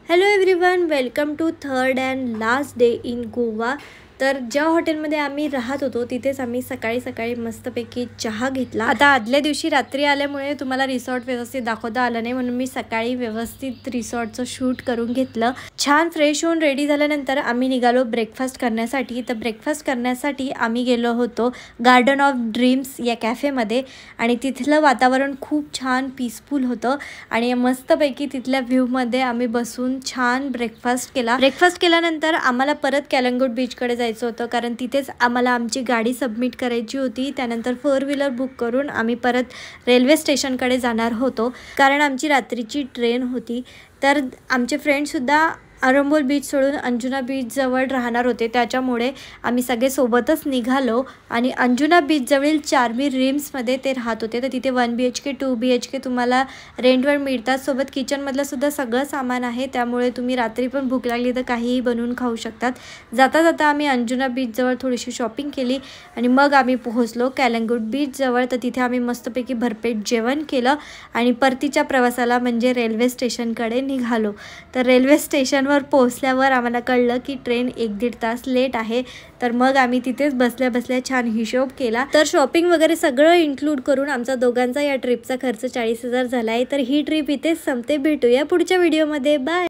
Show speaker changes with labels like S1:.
S1: Hello everyone, welcome to third and last day in Goa. तर ज्या हॉटेलमध्ये आम्ही राहत होतो तिथेच आम्ही सकाळी सकाळी मस्तपैकी चहा घेतला। आता आदल्या दिवशी रात्री आल्यामुळे तुम्हाला रिसॉर्ट व्यवस्थित दाखवता आलं नाही, म्हणून मी सकाळी व्यवस्थित रिसॉर्टचं शूट करून घेतलं। छान फ्रेश होऊन रेडी झाल्यानंतर आम्ही निघालो ब्रेकफास्ट करण्यासाठी। तर ब्रेकफास्ट करण्यासाठी आम्ही गेलो होतो गार्डन ऑफ ड्रीम्स या कॅफेमध्ये आणि तिथलं वातावरण खूप छान पीसफुल होतं आणि मस्तपैकी तिथल्या व्ह्यूमध्ये आम्ही बसून छान ब्रेकफास्ट केला। ब्रेकफास्ट केल्यानंतर आम्हाला परत कॅलंगूट बीचकडे जायचं होतं, कारण तिथेच आम्हाला आमची गाडी सबमिट करायची होती। त्यानंतर 4 व्हीलर बुक करून आम्ही परत रेल्वे स्टेशनकडे जाणार होतो, कारण आमची रात्रीची ट्रेन होती। तर आमचे फ्रेंडसुद्धा आरंबोल बीच सोडून अंजुना बीच जवळ राहणार होते, त्याच्यामुळे आम्ही सगळे सोबतच निघालो आणि अंजुना बीच जवळील चार्मी रिम्समध्ये ते राहत होते। तर तिथे 1 BHK 2 BHK तुम्हाला रेंटवर मिळतात, सोबत किचनमधलं सुद्धा सगळं सामान आहे, त्यामुळे तुम्ही रात्री पण भूक लागली तर काहीही बनवून खाऊ शकतात। जाता जाता आम्ही अंजुना बीच जवळ थोडीशी शॉपिंग केली आणि मग आम्ही पोहोचलो कॅलंगूट बीच जवळ। तर तिथे आम्ही मस्तपैकी भरपेट जेवण केलं आणि परतीच्या प्रवासाला म्हणजे रेल्वे स्टेशनकडे निघालो। तर रेल्वे स्टेशन वर पोहोचल्यावर आम्हाला कळलं की ट्रेन 1-1.5 तास लेट आहे। तर मग आम्ही तिथेच बसल्या बसल्या छान हिशोब केला। तर शॉपिंग वगैरे सगळं इन्क्लूड करून आमचा दोघांचा या ट्रिपचा खर्च 40,000 झाला आहे। तर ही ट्रिप इथेच संपते, भेटूया पुढच्या व्हिडिओमध्ये, बाय।